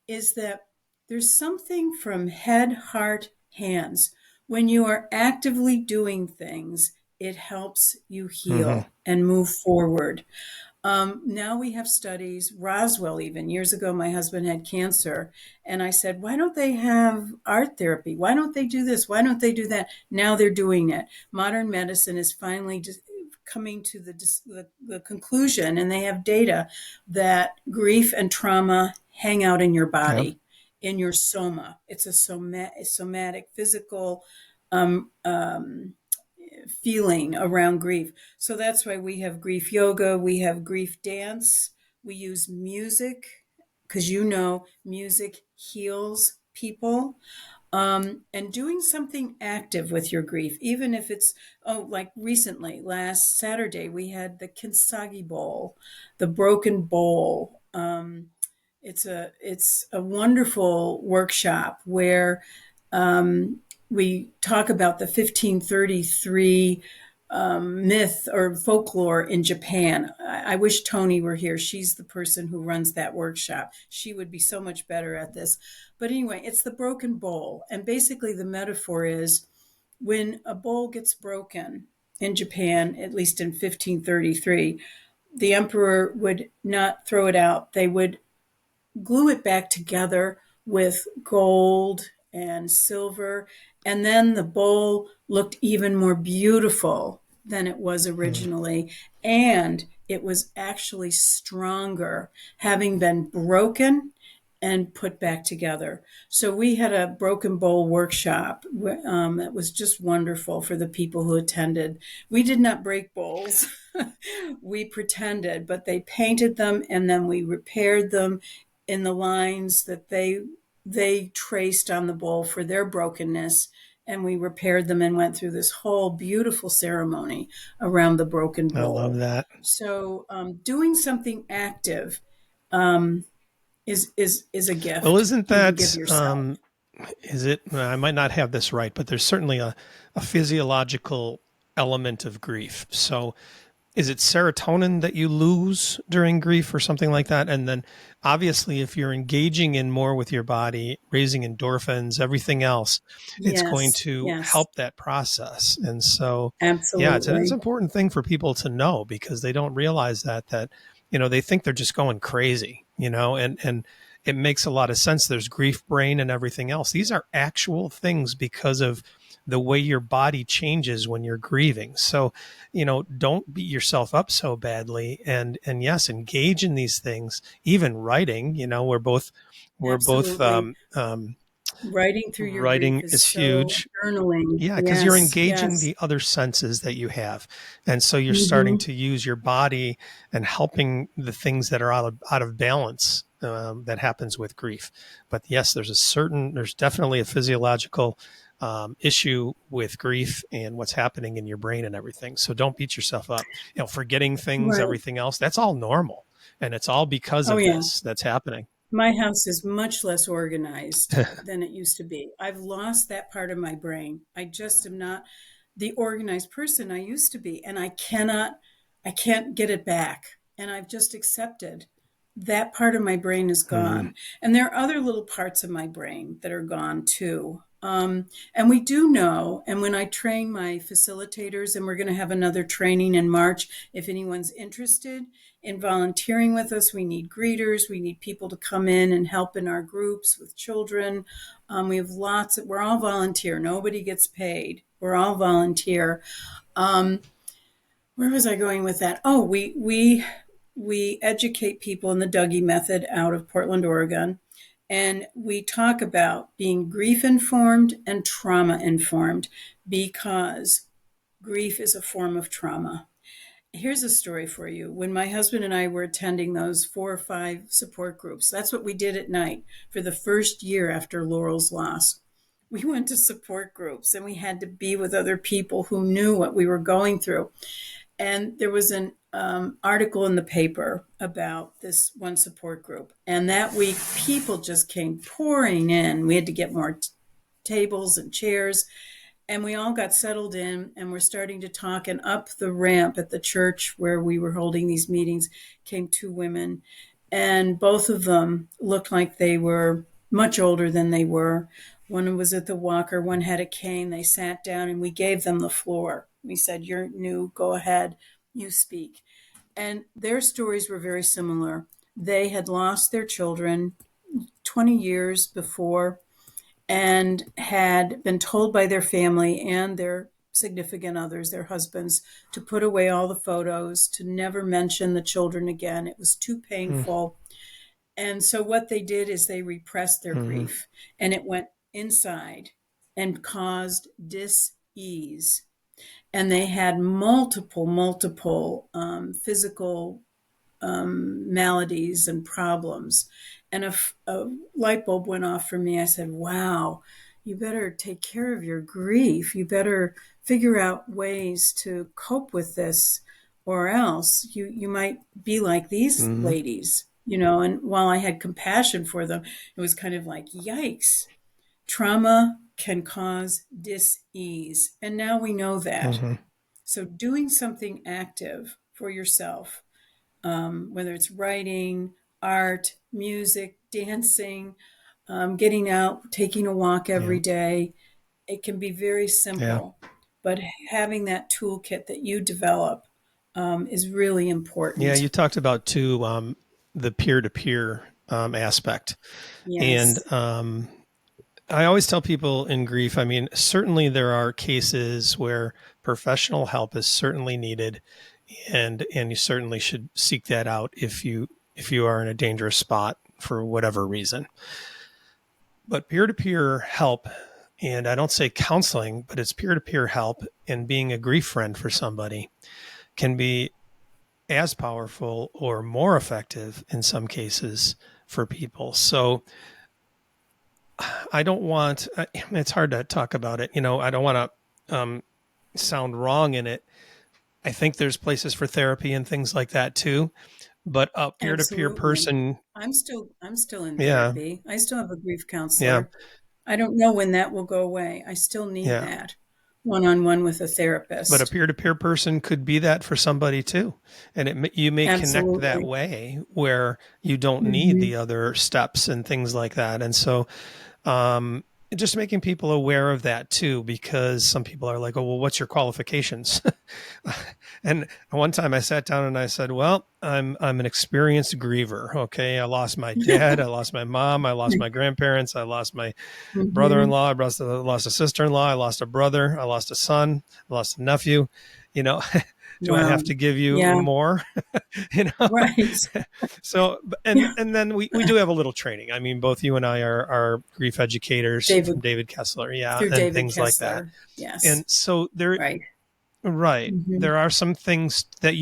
is that there's something from head, heart, hands. When you are actively doing things, it helps you heal and move forward. Now we have studies, Roswell even, years ago, my husband had cancer. And I said, why don't they have art therapy? Why don't they do this? Why don't they do that? Now they're doing it. Modern medicine is finally just coming to the conclusion, and they have data that grief and trauma hang out in your body, in your soma. It's a somatic, physical feeling around grief. So that's why we have grief yoga, we have grief dance, we use music, because music heals people. And doing something active with your grief, even if it's, like recently, last Saturday, we had the Kintsugi Bowl, the Broken Bowl. It's a wonderful workshop where we talk about the 1533 myth or folklore in Japan. I wish Tony were here. She's the person who runs that workshop. She would be so much better at this. But anyway, it's the broken bowl. And basically the metaphor is when a bowl gets broken in Japan, at least in 1533, the emperor would not throw it out. They would glue it back together with gold and silver. And then the bowl looked even more beautiful than it was originally. And it was actually stronger, having been broken and put back together. So we had a broken bowl workshop that was just wonderful for the people who attended. We did not break bowls. We pretended, but they painted them and then we repaired them in the lines that they traced on the bowl for their brokenness. And we repaired them and went through this whole beautiful ceremony around the broken bowl. I love that. So doing something active is a gift. Well, isn't that, is it, I might not have this right, but there's certainly a physiological element of grief. So is it serotonin that you lose during grief or something like that? And then obviously if you're engaging in more with your body, raising endorphins, everything else, it's going to help that process. And so, absolutely. Yeah, it's an important thing for people to know because they don't realize that they think they're just going crazy, and it makes a lot of sense. There's grief brain and everything else. These are actual things because of the way your body changes when you're grieving. So, don't beat yourself up so badly, and yes, engage in these things. Even writing, we're both writing through your writing grief is so huge. journaling. Yeah, because you're engaging yes. the other senses that you have. And so you're starting to use your body and helping the things that are out of balance that happens with grief. But yes, there's definitely a physiological issue with grief and what's happening in your brain and everything. So don't beat yourself up. Forgetting things, everything else, that's all normal. And it's all because of this that's happening. My house is much less organized than it used to be. I've lost that part of my brain. I just am not the organized person I used to be, and I can't get it back. And I've just accepted that part of my brain is gone. And there are other little parts of my brain that are gone too. And we do know, and when I train my facilitators, and we're going to have another training in March, if anyone's interested in volunteering with us, we need greeters, we need people to come in and help in our groups with children. We have we're all volunteer. Nobody gets paid. We're all volunteer. Where was I going with that? Oh, we educate people in the Dougie method out of Portland, Oregon. And we talk about being grief-informed and trauma-informed because grief is a form of trauma. Here's a story for you. When my husband and I were attending those 4 or 5 support groups, that's what we did at night for the first year after Laurel's loss. We went to support groups and we had to be with other people who knew what we were going through. And there was an article in the paper about this one support group. And that week, people just came pouring in. We had to get more tables and chairs. And we all got settled in and we're starting to talk. And up the ramp at the church where we were holding these meetings came 2 women. And both of them looked like they were much older than they were. One was at the walker, one had a cane. They sat down and we gave them the floor. We said, "You're new, go ahead, you speak." And their stories were very similar. They had lost their children 20 years before and had been told by their family and their significant others, their husbands, to put away all the photos, to never mention the children again. It was too painful. And so what they did is they repressed their grief, and it went inside and caused dis-ease. And they had multiple physical maladies and problems. And a light bulb went off for me. I said, wow, you better take care of your grief. You better figure out ways to cope with this, or else you might be like these ladies, And while I had compassion for them, it was kind of like, yikes, trauma can cause dis-ease. And now we know that. So doing something active for yourself, whether it's writing, art, music, dancing, getting out, taking a walk every day, it can be very simple. But having that toolkit that you develop is really important. Yeah, you talked about too the peer-to-peer aspect. Yes. And I always tell people in grief, I mean, certainly there are cases where professional help is certainly needed, and you certainly should seek that out if you are in a dangerous spot for whatever reason. But peer-to-peer help, and I don't say counseling, but it's peer-to-peer help, and being a grief friend for somebody can be as powerful or more effective in some cases for people. So I don't want, it's hard to talk about it. I don't want to sound wrong in it. I think there's places for therapy and things like that too, but a peer-to-peer person. I'm still in therapy. I still have a grief counselor. Yeah. I don't know when that will go away. I still need that one-on-one with a therapist. But a peer-to-peer person could be that for somebody too. And you may connect that way where you don't need the other steps and things like that. And so just making people aware of that too, because some people are like, oh, well, what's your qualifications? And one time I sat down and I said, well, I'm an experienced griever. Okay. I lost my dad. I lost my mom. I lost my grandparents. I lost my brother-in-law. I lost a sister-in-law. I lost a brother. I lost a son. I lost a nephew. Do I have to give you more? Right. So, and then we do have a little training. I mean, both you and I are grief educators from David Kessler. Yeah. Through and David things Kessler. Like that. Yes. And so right. There are some things that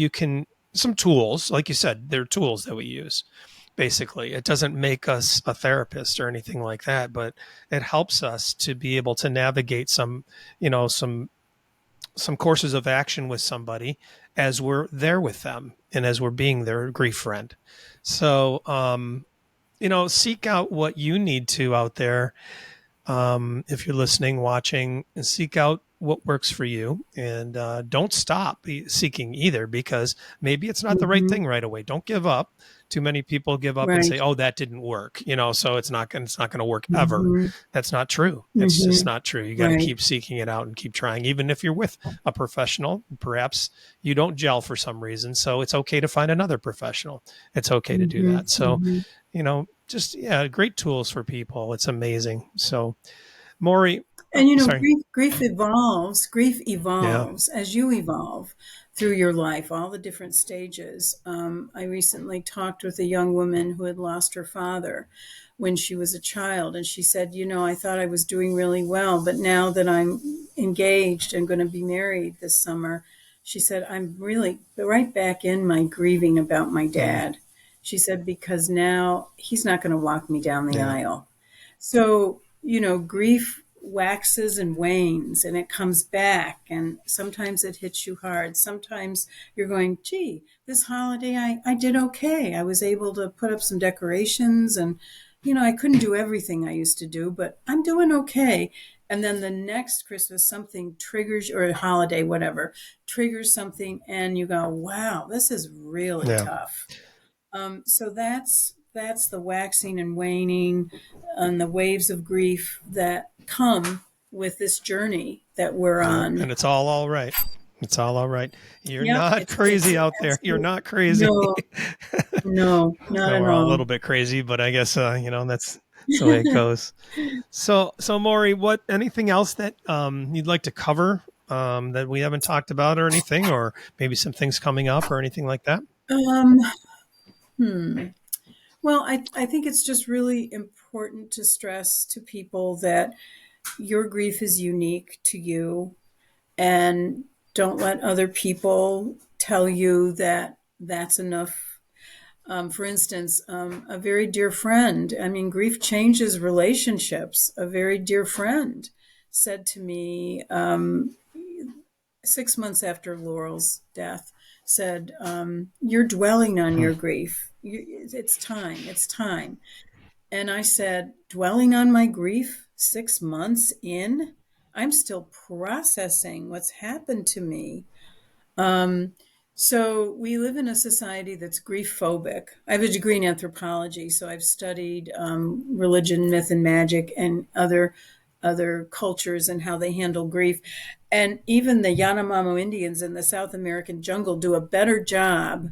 some tools, like you said, they're tools that we use. Basically, it doesn't make us a therapist or anything like that, but it helps us to be able to navigate some courses of action with somebody as we're there with them and as we're being their grief friend. So, seek out what you need to out there. If you're listening, watching, and seek out what works for you, and don't stop seeking either, because maybe it's not the right thing right away. Don't give up. Too many people give up and say, "Oh, that didn't work," so it's not going to work ever. That's not true. It's just not true. You got to keep seeking it out and keep trying, even if you're with a professional. Perhaps you don't gel for some reason, so it's okay to find another professional. It's okay to do that. So, great tools for people. It's amazing. So, Mauri. And grief evolves. Grief evolves as you evolve through your life, all the different stages. I recently talked with a young woman who had lost her father when she was a child, and she said, I thought I was doing really well, but now that I'm engaged and going to be married this summer, she said, I'm really right back in my grieving about my dad. She said, because now he's not going to walk me down the aisle. So, grief waxes and wanes, and it comes back, and sometimes it hits you hard. Sometimes you're going, gee, this holiday I did okay. I was able to put up some decorations, and I couldn't do everything I used to do, but I'm doing okay. And then the next Christmas, something triggers, or a holiday, whatever, triggers something, and you go, wow, this is really tough. So that's the waxing and waning and the waves of grief that come with this journey that we're on. And it's all right. It's all right. You're not crazy out there. You're not crazy. No, not at all. We're all a little bit crazy, but I guess, that's the way it goes. So Mauri, anything else that you'd like to cover that we haven't talked about or anything, or maybe some things coming up or anything like that? Well, I think it's just really important to stress to people that your grief is unique to you, and don't let other people tell you that that's enough. For instance, a very dear friend, grief changes relationships. A very dear friend said to me 6 months after Laurel's death, said, you're dwelling on your grief. It's time. And I said, dwelling on my grief 6 months in? I'm still processing what's happened to me. So we live in a society that's grief phobic. I have a degree in anthropology, so I've studied religion, myth, and magic, and other cultures and how they handle grief. And even the Yanomamo Indians in the South American jungle do a better job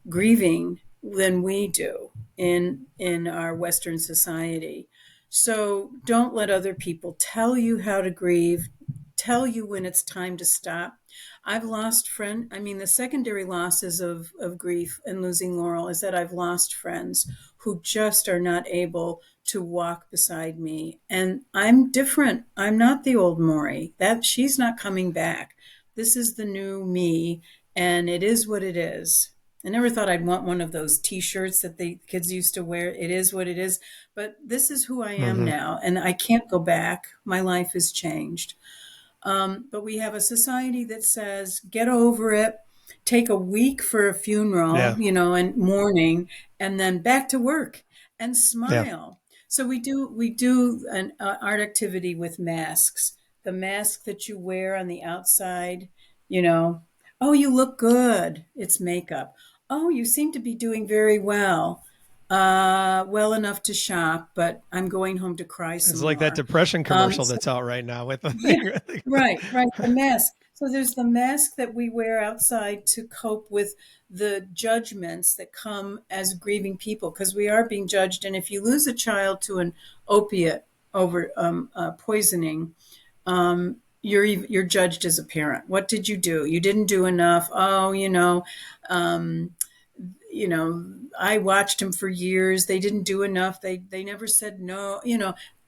grieving than we do in our Western society. So don't let other people tell you how to grieve, tell you when it's time to stop. I've lost friends. The secondary losses of grief and losing Laurel is that I've lost friends who just are not able to walk beside me. And I'm different. I'm not the old Mauri. She's not coming back. This is the new me, and it is what it is. I never thought I'd want one of those T-shirts that the kids used to wear. It is what it is. But this is who I am now, and I can't go back. My life has changed. But we have a society that says, get over it, take a week for a funeral, and mourning, and then back to work and smile. So we do an art activity with masks. The mask that you wear on the outside, oh, you look good. It's makeup. Oh, you seem to be doing very well. Well enough to shop, but I'm going home to cry some It's like that more. depression commercial So, that's out right now with the yeah, thing. right. The mask. So there's the mask that we wear outside to cope with the judgments that come as grieving people, because we are being judged. And if you lose a child to an opiate over poisoning, you're judged as a parent. What did you do? You didn't do enough. Oh, um, I watched him for years. They didn't do enough. They never said no.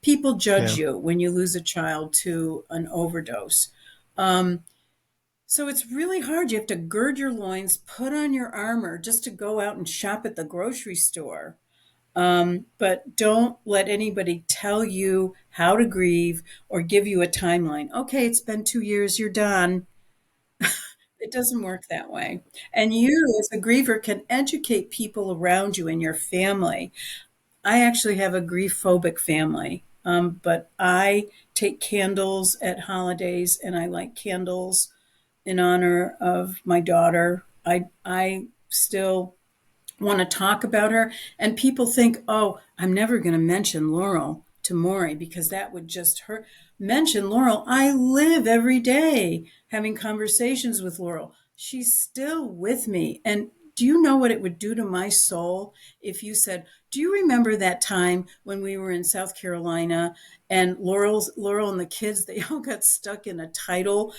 People judge Yeah. you when you lose a child to an overdose. Um, so it's really hard. You have to gird your loins, put on your armor just to go out and shop at the grocery store. But don't let anybody tell you how to grieve or give you a timeline. Okay, it's been 2 years, you're done. It doesn't work that way. And you, as a griever, can educate people around you and your family. I actually have a grief phobic family, but I take candles at holidays and I light candles in honor of my daughter. I still want to talk about her. And people think, oh, I'm never going to mention Laurel to Mauri because that would just hurt. Mention Laurel. I live every day having conversations with Laurel. She's still with me. And do you know what it would do to my soul if you said, do you remember that time when we were in South Carolina and Laurel and the kids, they all got stuck in a tidal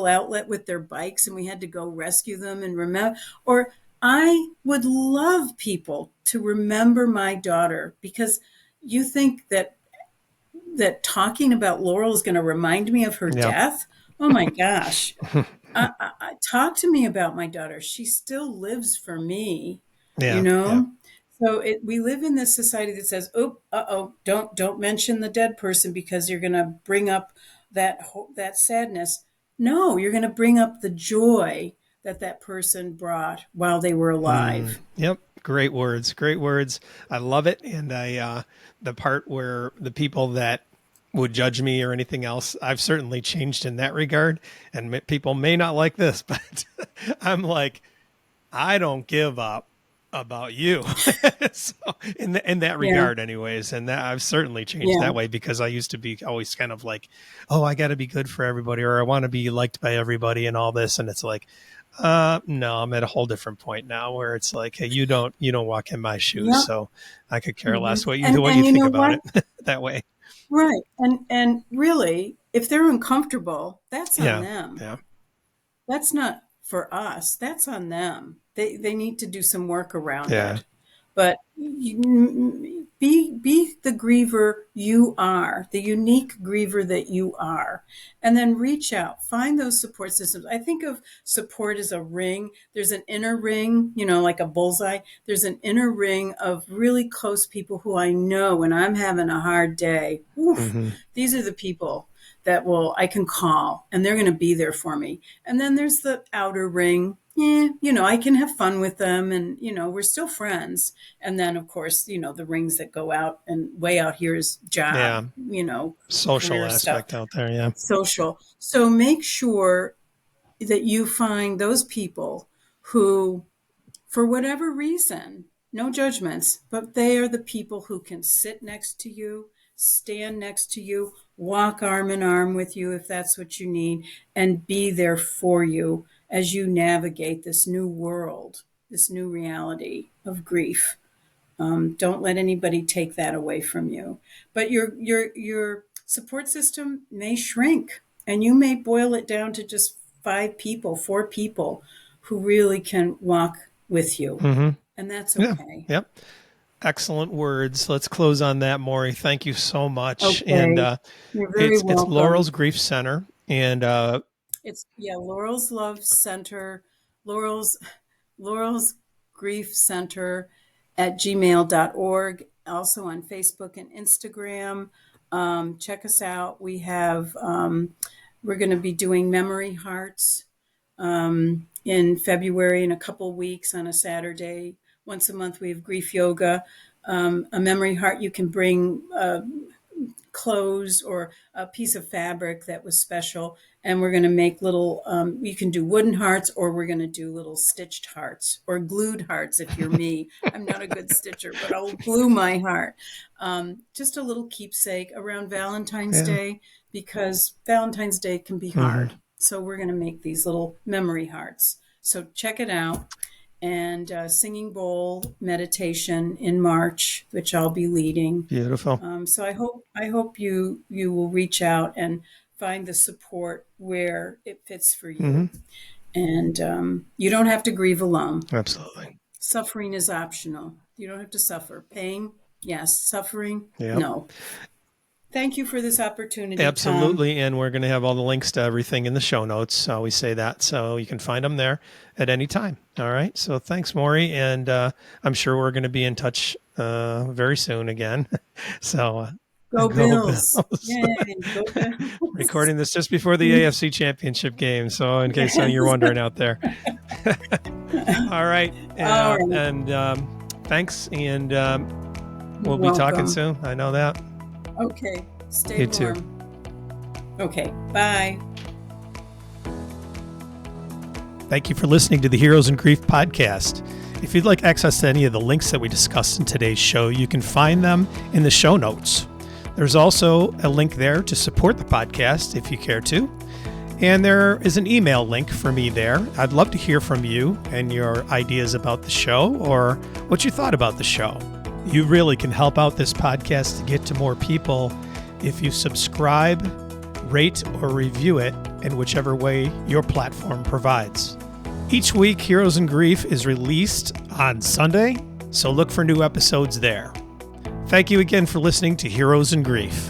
outlet with their bikes and we had to go rescue them and remember, or I would love people to remember my daughter, because you think that talking about Laurel is going to remind me of her Yeah. death. Oh my gosh. Talk to me about my daughter. She still lives for me, you Yeah. know? So we live in this society that says, "Oh, don't mention the dead person because you're going to bring up that sadness." No, you're going to bring up the joy that person brought while they were alive. Yep. Great words. Great words. I love it. And the part where the people that would judge me or anything else, I've certainly changed in that regard. And people may not like this, but I'm like, I don't give up about you. So in that regard anyways, and that I've certainly changed that way, because I used to be always kind of like, oh, I got to be good for everybody, or I want to be liked by everybody and all this. And it's like, no, I'm at a whole different point now where it's like, hey, you don't walk in my shoes. So I could care less what you think about it that way. Right. And really, if they're uncomfortable, that's on them. Yeah. That's not for us. That's on them. They need to do some work around it. But be the griever you are, the unique griever that you are, and then reach out, find those support systems. I think of support as a ring. There's an inner ring, like a bullseye. There's an inner ring of really close people who I know when I'm having a hard day. These are the people that I can call and they're going to be there for me. And then there's the outer ring. I can have fun with them and, we're still friends. And then of course, the rings that go out, and way out here is job, social aspect stuff. out there. Yeah. Social. So make sure that you find those people who, for whatever reason, no judgments, but they are the people who can sit next to you, stand next to you, walk arm in arm with you if that's what you need, and be there for you as you navigate this new world, this new reality of grief. Don't let anybody take that away from you. But your support system may shrink, and you may boil it down to just 5 people, 4 people who really can walk with you. And that's okay. Yep. Excellent words. Let's close on that, Mauri. Thank you so much. Okay. And You're very welcome. It's Laurel's Grief Center, and it's Laurel's Love Center, Laurel's Grief Center at gmail.org. Also on Facebook and Instagram. Check us out. We have we're going to be doing memory hearts in February in a couple weeks on a Saturday. Once a month, we have grief yoga. A memory heart, you can bring clothes or a piece of fabric that was special, and we're going to make little, you can do wooden hearts, or we're going to do little stitched hearts or glued hearts if you're me. I'm not a good stitcher, but I'll glue my heart. Just a little keepsake around Valentine's Day, because Valentine's Day can be hard. So we're going to make these little memory hearts. So check it out. And singing bowl meditation in March, which I'll be leading. Beautiful. So I hope you will reach out and find the support where it fits for you. And you don't have to grieve alone. Absolutely. Suffering is optional. You don't have to suffer. Pain, yes. Suffering, no. Thank you for this opportunity, Absolutely. Tom. And we're going to have all the links to everything in the show notes. We say that, so you can find them there at any time. All right. So thanks, Mauri. And I'm sure we're going to be in touch very soon again. So Go Bills. Yay, go Bills. Recording this just before the AFC Championship game. So in case you're wondering out there. All right. And thanks. And we'll be talking soon. I know that. Okay. Stay you warm. Too. Okay. Bye. Thank you for listening to the Heroes in Grief podcast. If you'd like access to any of the links that we discussed in today's show, you can find them in the show notes. There's also a link there to support the podcast if you care to. And there is an email link for me there. I'd love to hear from you and your ideas about the show or what you thought about the show. You really can help out this podcast to get to more people if you subscribe, rate, or review it in whichever way your platform provides. Each week, Heroes in Grief is released on Sunday, so look for new episodes there. Thank you again for listening to Heroes in Grief.